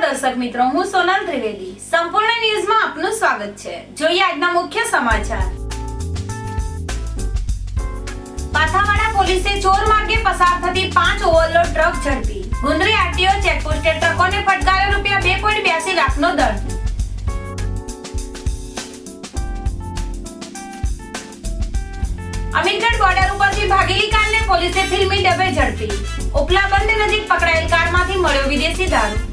દર્શક મિત્રો, હું સોનલ ત્રિવેદી સંપૂર્ણ ન્યૂઝમાં આપનું સ્વાગત છે। જોઈએ આજના મુખ્ય સમાચાર। પાથાવાડા પોલીસે ચોર માર્ગે પસાર થતી 5 ઓવરલોડ ટ્રક ઝડપી। ગુંદરી આરટીઓ ચેકપોસ્ટે ટ્રકોને ફટકાર્યો ₹2.82 લાખનો દંડ। અમીરગઢ બોર્ડર ઉપરથી ભાગેલી કારને પોલીસે ફિલ્મી ડબ્બે ઝડપી। ઉપલા બંધ નજીક પકડાયેલ કારમાંથી મળ્યો વિદેશી દારૂ।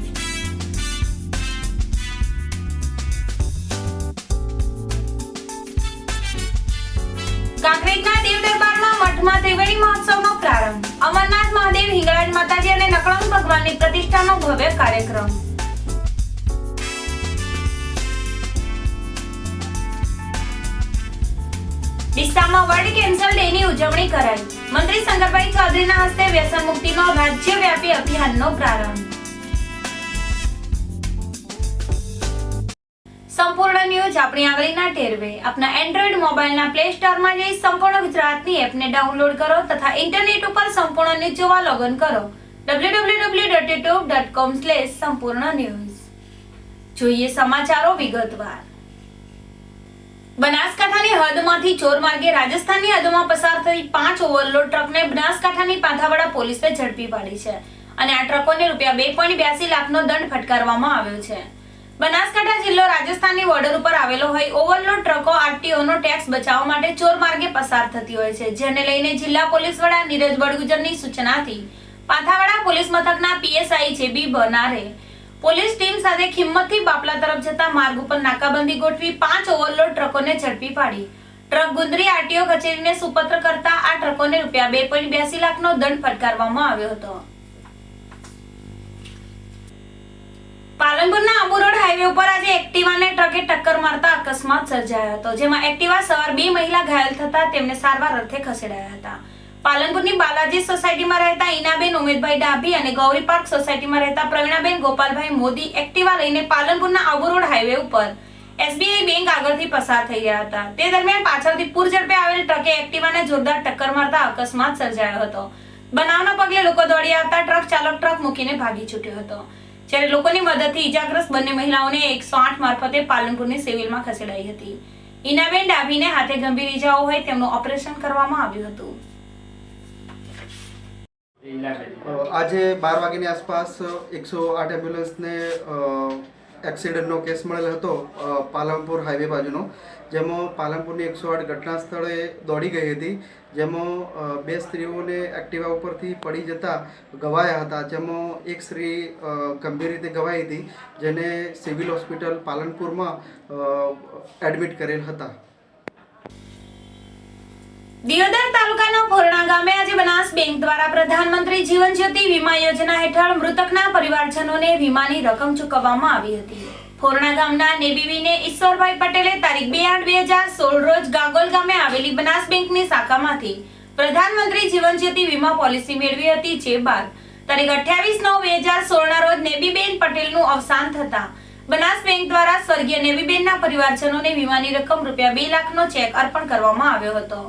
કાંકરેજના દેવ દરબારમાં મઠમાં ત્રિવેણી મહોત્સવનો પ્રારંભ। અમરનાથ મહાદેવ, હિંગળાજ માતાજી અને નકળંગ ભગવાનની પ્રતિષ્ઠાનો ભવ્ય કાર્યક્રમ। ડીસામાં વર્લ્ડ કેન્સર ડેની ઉજવણી કરાઈ। મંત્રી શંકરભાઈ ચૌધરીના હસ્તે વ્યસન મુક્તિનો રાજ્યવ્યાપી અભિયાનનો પ્રારંભ। સંપૂર્ણ ન્યૂઝ આપણી આંગળીના ટેરવે આપના એન્ડ્રોઇડ મોબાઈલના પ્લે સ્ટોરમાં જઈ સંપૂર્ણ ગુજરાતની એપને ડાઉનલોડ કરો તથા ઇન્ટરનેટ ઉપર સંપૂર્ણ ન્યૂઝ જોવા લોગિન કરો www.youtube.com/સંપૂર્ણ જોઈએ સમાચારો વિગતવાર। બનાસકાંઠાની હદમાંથી ચોર માર્ગે રાજસ્થાનની હદમાં પસાર થઈ 5 ઓવરલોડ ટ્રકને બનાસકાંઠાની પાથાવાડા પોલીસે ઝડપી પાડી છે અને આ ટ્રકોને ₹2.82 લાખનો દંડ ફટકારવામાં આવ્યો છે। બનાસકાંઠા જિલ્લો રાજસ્થાનની બોર્ડર ઉપર આવેલો હોય ઓવરલોડ ટ્રકો આરટીઓનો ટેક્સ બચાવવા માટે ચોર માર્ગે પસાર થતી હોય છે, જેને લઈને જિલ્લા પોલીસ વડા નીરજ બડગુજરની સૂચનાથી પાથાવાડા પોલીસ મથકના પીએસઆઈ જેબી બનારે પોલીસ ટીમ સાથે ખિમ્મતથી બાપલા તરફ જતા માર્ગ ઉપર નાકાબંધી ગોઠવી 5 ઓવરલોડ ટ્રકોને ઝડપી પાડી। ટ્રક ગુંદરી આરટીઓ કચેરીને સુપત્ર કરતા આ ટ્રકોને ₹2.82 લાખનો દંડ ફટકારવામાં આવ્યો હતો। પાલનપુરના આબુ રોડ હાઈવે ઉપર આજે એક્ટિવાને ટ્રકે ટક્કર મારતા અકસ્માત સર્જાયો હતો, જેમાં એક્ટિવા સવાર 2 મહિલા ઘાયલ થતા તેમને સારવાર અર્થે ખસેડાયા હતા। પાલનપુરની બાલાજી સોસાયટીમાં રહેતા ઈનાબેન ઉમેદભાઈ ડાભી અને ગૌરી પાર્ક સોસાયટીમાં રહેતા પ્રવીણાબેન ગોપાલભાઈ મોદી એક્ટિવા લઈને પાલનપુરના આબુ રોડ હાઈવે ઉપર એસબીઆઈ બેંક આગળથી પસાર થઈ રહ્યા હતા। તે દરમિયાન પાછળથી પૂર ઝડપે આવેલ ટ્રકે એક્ટિવાને જોરદાર ટક્કર મારતા અકસ્માત સર્જાયો હતો। બનાવના પગલે લોકો દોડી આવતા ટ્રક ચાલક ટ્રક મૂકીને ભાગી છૂટ્યો હતો, જ્યારે લોકોની મદદથી ઈજાગ્રસ્ત બંને મહિલાઓને 108 મારફતે પાલનપુરની સિવિલમાં ખસેડાઈ હતી। ઈનાબેન ડાભીને હાથે ગંભીર ઈજાઓ હોય તેમનું ઓપરેશન કરવામાં આવ્યું હતું। આજે 12 વાગ્યાની આસપાસ 108 એમ્બ્યુલન્સને એક્સિડન્ટનો કેસ મળેલ હતો પાલનપુર હાઈવે બાજુનો, જેમાં પાલનપુરની 108 ઘટના સ્થળે દોડી ગઈ હતી, જેમાં 2 સ્ત્રીઓને એક્ટિવા ઉપરથી પડી જતા ઘવાયા હતા, જેમાં એક સ્ત્રી ગંભીર રીતે ઘવાઈ હતી, જેને સિવિલ હોસ્પિટલ પાલનપુરમાં એડમિટ કરેલ હતા। દિયોદર તાલુકાના ફોરણા ગામે આજે બનાસ બેંક દ્વારા પ્રધાનમંત્રી જીવન જ્યોતિ વીમા યોજના હેઠળ મૃતકના પરિવારજનોને વીમાની રકમ ચૂકવવામાં આવી હતી। ફોરણા ગામના નેબીવીને ઈશ્વરભાઈ પટેલે તારીખ 2/8/2016 રોજ ગાગોલ ગામે આવેલી બનાસ બેંકની શાખામાંથી પ્રધાનમંત્રી જીવન જ્યોતિ વીમા પોલિસી મેળવી હતી, જે બાદ તારીખ 28/9/2016 રોજ નેબીબેન પટેલનું અવસાન થતા બનાસ બેંક દ્વારા સ્વર્ગીય નેબીબેનના પરિવારજનોને વીમાની રકમ ₹2 લાખનો ચેક અર્પણ કરવામાં આવ્યો હતો।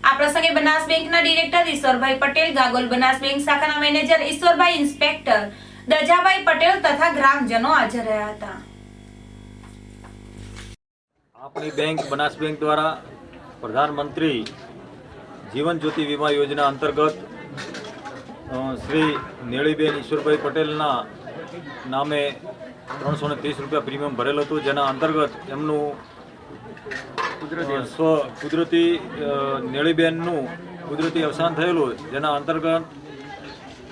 આ પ્રસંગે બનાસ બેંકના ડિરેક્ટર ઈશ્વરભાઈ પટેલ, ગાગોલ બનાસ બેંક શાખાના મેનેજર ઈશ્વરભાઈ, ઇન્સ્પેક્ટર દજાભાઈ પટેલ તથા ગ્રામજનો હાજર રહ્યા હતા। આપણી બેંક બનાસ બેંક દ્વારા પ્રધાનમંત્રી જીવન જ્યોતિ વીમા યોજના અંતર્ગત શ્રી નેળીબેન ઈશ્વરભાઈ પટેલના નામે ₹330 પ્રીમિયમ ભરેલું હતું, જેના અંતર્ગત એમનું કુદરતી નેળીબેનનું કુદરતી અવસાન થયેલું, જેના અંતર્ગત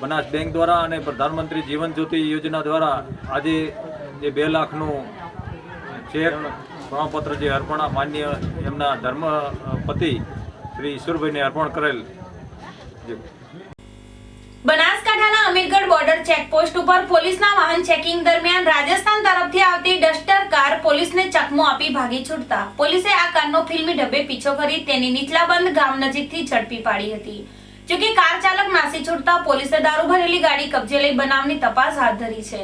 બનાસ બેંક દ્વારા અને પ્રધાનમંત્રી જીવન જ્યોતિ યોજના દ્વારા આજે જે 2 લાખનું ચેક પ્રમાણપત્ર જે અર્પણ માન્ય એમના ધર્મપતિ શ્રી ઈશ્વરભાઈને અર્પણ કરેલ। બનાસકાંઠાના અમીરગઢ બોર્ડર ચેકપોસ્ટ ઉપર પોલીસના વાહન ચેકિંગ દરમિયાન રાજસ્થાન તરફથી આવતી ડસ્ટર કાર પોલીસને ચકમો આપી ભાગી છૂટતા પોલીસે આ કારનો ફિલ્મી ડબ્બે પીછો કરી તેની નીચલાબંધ ગામ નજીકથી ઝડપી પાડી હતી। જોકે કાર ચાલક નાસી છૂટતા પોલીસે દારૂ ભરેલી ગાડી કબજે લઈ બનાવની તપાસ હાથ ધરી છે।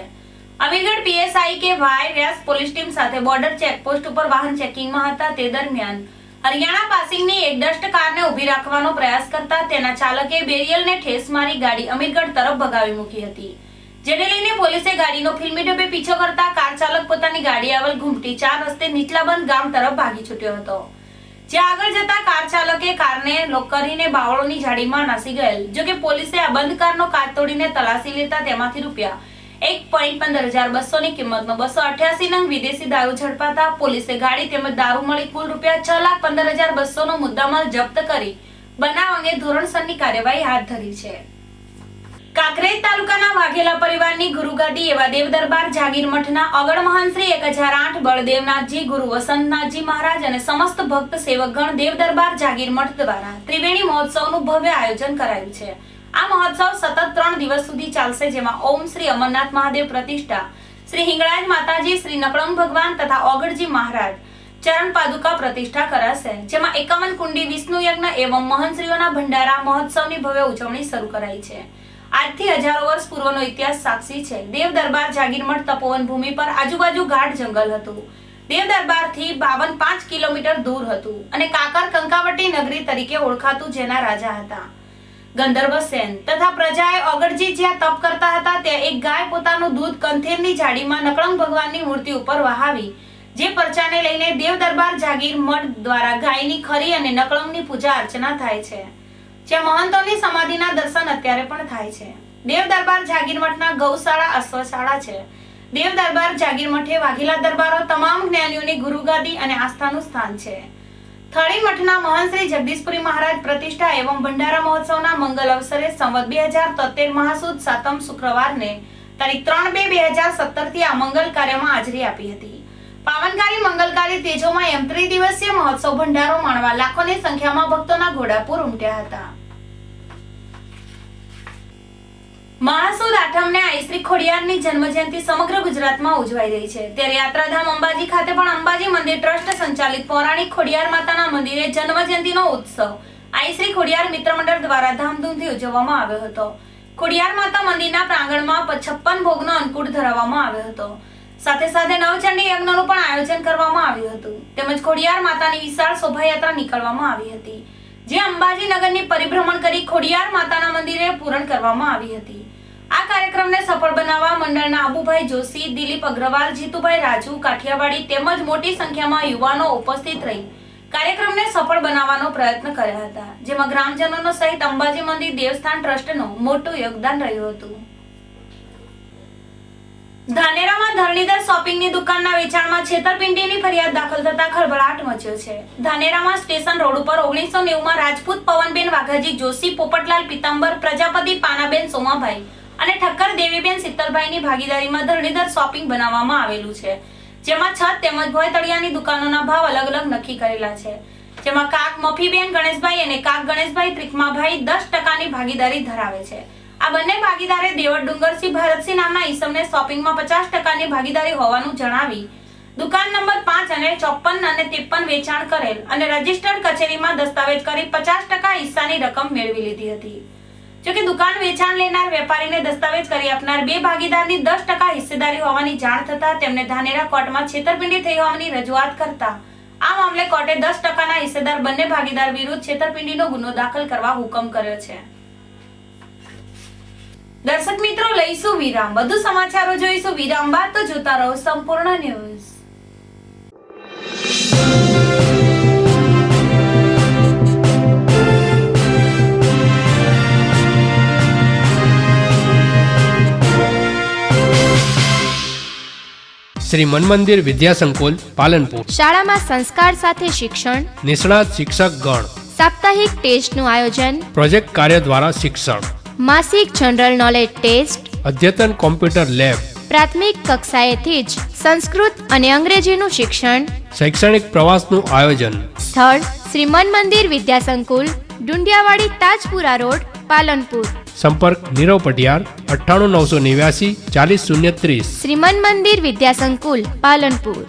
અમીરગઢ પીએસઆઈ કે વાય વ્યાસ પોલીસ ટીમ સાથે બોર્ડર ચેકપોસ્ટ ઉપર વાહન ચેકિંગમાં હતા, તે દરમિયાન હરિયાણા પાસિંગની એક ડસ્ટ કારને ઊભી રાખવાનો પ્રયાસ કરતા તેના ચાલકે બેરિયલને ઠેસ મારી ગાડી અમીરગઢ તરફ ભગાવી મૂકી હતી, જેને લઈને પોલીસે ગાડીનો ફિલ્મી ઢબે પીછો કરતા કાર ચાલક પોતાની ગાડી આવેલ ઘૂમટી 4 રસ્તે નીચલાબંધ ગામ તરફ ભાગી છૂટ્યો હતો, જ્યાં આગળ જતા કાર ચાલકે કારને લોક કરીને બાવળોની ઝાડીમાં નાસી ગયેલ. જોકે પોલીસે આ બંધ કારનો કાચ તોડીને તલાશી લેતા તેમાંથી રૂપિયા 1,15,200 ની કિંમતનો 288 નંગ વિદેશી દારૂ ઝડપાતા પોલીસે ગાડી તેમજ દારૂ મળી કુલ રૂપિયા 6,15,200 નો મુદ્દામાલ જપ્ત કરી બનાવ અંગે ધોરણસરની કાર્યવાહી હાથ ધરી છે. કાંકરેજ તાલુકાના વાઘેલા પરિવારની ગુરુગાદી એવા દેવ દરબાર જાગીર મઠના અગડ મહાન શ્રી 1008 બળદેવનાથજી ગુરુ વસંતનાથજી મહારાજ અને સમસ્ત ભક્ત સેવકગણ દેવ દરબાર જાગીર મઠ દ્વારા ત્રિવેણી મહોત્સવનું ભવ્ય આયોજન કરાયું છે. આ મહોત્સવ સતત 3 દિવસ સુધી ચાલશે, જેમાં ઓમ શ્રી અમરનાથ મહાદેવ પ્રતિષ્ઠા, શ્રી હિંગળાજ માતાજી, શ્રી નકળંગ ભગવાન તથા ઓગળજી મહારાજ ચરણ પાદુકા પ્રતિષ્ઠા કરાશે, જેમાં 51 કુંડી વિષ્ણુ યજ્ઞ એવં મહંશ્રીઓના ભંડારા મહોત્સવની ભવ્ય ઉજવણી શરૂ કરાઈ છે. આજથી હજારો વર્ષ પૂર્વનો ઇતિહાસ સાક્ષી છે. દેવ દરબાર જાગીર મઠ તપોવન ભૂમિ પર આજુબાજુ ગાઢ જંગલ હતું. દેવ દરબારથી 5 કિલોમીટર દૂર હતું અને કાકર કંકાવટી નગરી તરીકે ઓળખાતું, જેના રાજા હતા ગંધર્વસેન તથા પ્રજાએ ઓગળજી જ્યાં તપ કરતા હતા ત્યાં એક ગાય પોતાનું દૂધ કંથેરની ઝાડીમાં નકળંગ ભગવાનની મૂર્તિ ઉપર વહાવી, જે પરચાને લઈને દેવ દરબાર જાગીર મઠ દ્વારા ગાયની ખરી અને નકળંગની પૂજા અર્ચના થાય છે, જ્યાં મહંતોની સમાધિના દર્શન અત્યારે પણ થાય છે. દેવ દરબાર જાગીર મઠના ગૌશાળા અશ્વશાળા છે. દેવ દરબાર જાગીર મઠે વાઘેલા દરબારો તમામ જ્ઞાનીઓની ગુરુગાદી અને આસ્થાનું સ્થાન છે. થળી મઠના મહાન શ્રી જગદીશપુરી મહારાજ પ્રતિષ્ઠા એવં ભંડારા મહોત્સવના મંગલ અવસરે સંવત 2073 મહાસુદ 7મ શુક્રવારને તારીખ 3/2/2017 થી આ મંગલ કાર્યમાં હાજરી આપી હતી. પાવનકારી મંગલકારી તેજોમાં એમ ત્રિદિવસીય મહોત્સવ ભંડારો માણવા લાખોની સંખ્યામાં ભક્તોના ઘોડાપુર ઉમટ્યા હતા. મહાસુદ આઠમને આઈ શ્રી ખોડિયારની જન્મજયંતિ સમગ્ર ગુજરાતમાં ઉજવાઈ રહી છે, ત્યારે યાત્રાધામ અંબાજી ખાતે પણ અંબાજી મંદિર ટ્રસ્ટ સંચાલિત પૌરાણિક ખોડિયાર માતાના મંદિરે જન્મજયંતિનો ઉત્સવ આઈ શ્રી ખોડિયાર મિત્ર મંડળ દ્વારા ધામધૂમથી ઉજવવામાં આવ્યો હતો. ખોડિયાર માતા મંદિરના પ્રાંગણમાં 56 ભોગનો અન્નકૂટ ધરાવવામાં આવ્યો હતો. સાથે સાથે નવચંડી યજ્ઞનું પણ આયોજન કરવામાં આવ્યું હતું, તેમજ ખોડિયાર માતાની વિશાળ શોભાયાત્રા નીકળવામાં આવી હતી, જે અંબાજી નગરની પરિભ્રમણ કરી ખોડિયાર માતાના મંદિરે પૂર્ણ કરવામાં આવી હતી. આ કાર્યક્રમને સફળ બનાવવા મંડળના અબુભાઈ જોશી, દિલીપ અગ્રવાલ, જીતુભાઈ રાજુ કાઠિયાવાડી તેમજ મોટી સંખ્યામાં યુવાનો ઉપસ્થિત રહી કાર્યક્રમને સફળ બનાવવાનો પ્રયત્ન કર્યા હતા, જેમાં ગ્રામજનોનો સહિત અંબાજી મંદિર દેવસ્થાન ટ્રસ્ટનું મોટું યોગદાન રહ્યું હતું. ધાનેરામાં ધરણીધર શોપિંગની દુકાનના વેચાણમાં છેતરપિંડીની ફરિયાદ દાખલ થતા ખળભળાટ મચ્યો છે. ધાનેરામાં સ્ટેશન રોડ ઉપર 1990માં રાજપૂત પવનબેન વાઘાજી જોશી, પોપટલાલ પિતાંબર, પ્રજાપતિ પાનાબેન સોમાભાઈ અને ઠક્કર દેવીબેન સિત્તલભાઈની ભાગીદારીમાં ધરણીધર શોપિંગ બનાવવામાં આવેલું છે, જેમાં છત તેમજ ભોયતળિયાની દુકાનોના ભાવ અલગ અલગ નક્કી કરેલા છે, જેમાં કાક મફીબેન ગણેશભાઈ અને કાક ગણેશભાઈ ત્રિકમાભાઈ 10%ની ભાગીદારી ધરાવે છે. આ બંને ભાગીદારે દેવળ ડુંગરસિંહ ભારતસિંહ નામના ઈસમને શોપિંગમાં 50%ની ભાગીદારી હોવાનું જણાવી દુકાન નંબર 5 અને 54 અને 53 વેચાણ કરેલ અને રજિસ્ટર્ડ કચેરીમાં દસ્તાવેજ કરી 50% હિસ્સાની રકમ મેળવી લીધી હતી. જોકે દુકાન વેચાણ લેનાર વેપારીને દસ્તાવેજ કરી આપનાર બે ભાગીદારની 10% હિસ્સેદારી હોવાની જાણ થતા તેમને ધાનેરા કોર્ટમાં છેતરપિંડી થઈ હોવાની રજૂઆત કરતા આ મામલે કોર્ટે 10%ના હિસ્સેદાર બંને ભાગીદાર વિરુદ્ધ છેતરપિંડીનો ગુનો દાખલ કરવા હુકમ કર્યો છે. દર્શક મિત્રો, લઈશું વિરામ. વધુ સમાચારો જોઈશું વિરામ બાદ, તો જોતા રહો સંપૂર્ણ ન્યૂઝ. શ્રી મનમંદિર વિદ્યાસંકુલ પાલનપુર. શાળામાં સંસ્કાર સાથે શિક્ષણ, નિષ્ણાત શિક્ષક ગણ, સાપ્તાહિક ટેસ્ટનું આયોજન, પ્રોજેક્ટ કાર્ય દ્વારા શિક્ષણ, માસિક જનરલ નોલેજ ટેસ્ટ, અદ્યતન કોમ્પ્યુટર લેબ, પ્રાથમિક કક્ષાએથી જ સંસ્કૃત અને અંગ્રેજીનું શિક્ષણ, શૈક્ષણિક પ્રવાસનું આયોજન. સ્થળ શ્રી મનમંદિર વિદ્યાસંકુલ, ડુંડિયાવાડી, તાજપુરા રોડ, પાલનપુર. સંપર્ક નીરવ પટિયાર 98 989 40 030. શ્રી મનમંદિર વિદ્યાસંકુલ, પાલનપુર.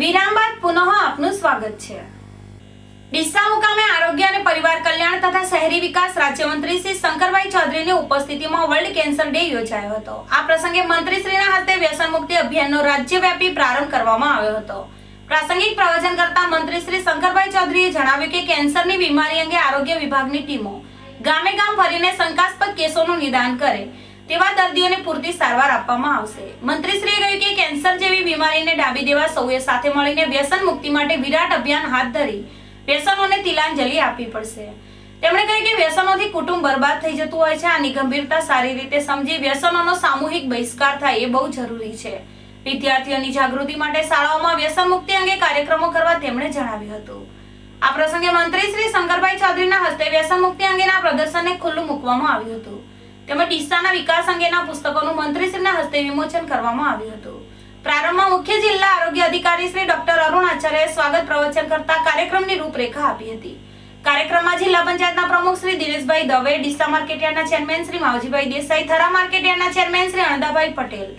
વિરામ બાદ પુનઃ આપનું સ્વાગત છે. ડીસા મુકામે આરોગ્ય અને પરિવાર કલ્યાણ પંચાયત તથા શહેરી વિકાસ રાજ્યમંત્રી શ્રી શંકરભાઈ ચૌધરીની ઉપસ્થિતિમાં વર્લ્ડ કેન્સર ડે યોજાયો હતો. આ પ્રસંગે મંત્રીશ્રીના હસ્તે વ્યસન મુક્તિ અભિયાનનો રાજ્યવ્યાપી પ્રારંભ કરવામાં આવ્યો હતો. પ્રાસંગિક પ્રવચન કરતા મંત્રી શ્રી શંકરભાઈ ચૌધરીએ જણાવ્યું કે કેન્સરની બીમારી અંગે આરોગ્ય વિભાગની ટીમો ગામે ગામ ફરીને શંકાસ્પદ કેસોનું નિદાન કરે તેવા દર્દીઓને પૂરતી સારવાર આપવામાં આવશે. મંત્રીશ્રીએ કહ્યું કે કેન્સર જેવી બીમારીને ડાબી દેવા સૌએ સાથે મળીને વ્યસન મુક્તિ માટે વિરાટ અભિયાન હાથ ધરી વ્યસનોને તિલાંજલિ આપવી પડશે. તેમણે કહ્યું કે વ્યસનોથી કુટુંબ બરબાદ થઈ જતું હોય છે. આની ગંભીરતા સારી રીતે સમજી વ્યસનોનો સામૂહિક બહિષ્કાર થાય એ બહુ જરૂરી છે. વિદ્યાર્થીઓની જાગૃતિ માટે શાળાઓમાં વ્યસન મુક્તિ અંગે કાર્યક્રમો કરવા તેમણે જણાવ્યું હતું. આ પ્રસંગે મંત્રી શ્રી શંકરભાઈ ચૌધરીના હસ્તે વ્યસન મુક્તિ અંગેના પ્રદર્શનને ખુલ્લું મૂકવામાં આવ્યું હતું. તેમજ ડીસાના વિકાસ અંગેના પુસ્તકોનું મંત્રીશ્રીના હસ્તે વિમોચન કરવામાં આવ્યું હતું. પ્રારંભમાં મુખ્ય જિલ્લા આરોગ્ય અધિકારી શ્રી ડોક્ટર અરુણ આચાર્યએ સ્વાગત પ્રવચન કરતા કાર્યક્રમની રૂપરેખા આપી હતી. કાર્યક્રમમાં જિલ્લા પંચાયતના પ્રમુખ શ્રી દિનેશભાઈ દવે, ડીસા માર્કેટયાર્ડના ચેરમેન શ્રી માવજીભાઈ દેસાઈ, થરા માર્કેટયાર્ડના ચેરમેન શ્રી અણદાભાઈ પટેલ,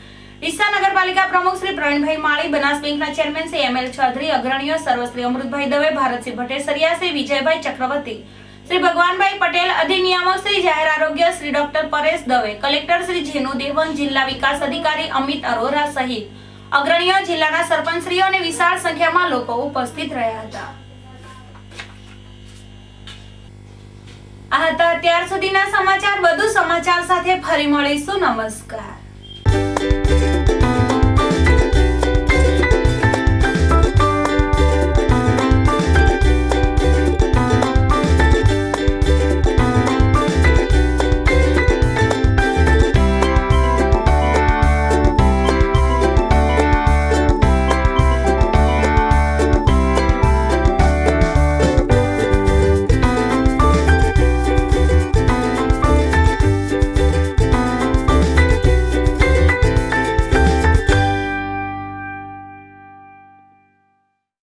ડીસા નગરપાલિકા પ્રમુખ શ્રી પ્રવીણભાઈ માળી, બનાસ બેંકના ચેરમેન શ્રી એમએલ ચૌધરી, અગ્રણીઓ સર્વશ્રી અમૃતભાઈ દવે, ભારતસિંહ ભટ્ટેસરિયા, શ્રી વિજયભાઈ ચક્રવર્તી, શ્રી ભગવાનભાઈ પટેલ, અધિનિયામક શ્રી જાહેર આરોગ્ય શ્રી ડોક્ટર પરેશ દવે, કલેક્ટર શ્રી જેનુ દેવન, જિલ્લા વિકાસ અધિકારી અમિત અરોરા સહિત અગ્રણીઓ, જિલ્લાના સરપંચશ્રીઓ અને વિશાળ સંખ્યામાં લોકો ઉપસ્થિત રહ્યા હતા. આ હતા અત્યાર સુધીના સમાચાર. વધુ સમાચાર સાથે ફરી મળીશું. નમસ્કાર.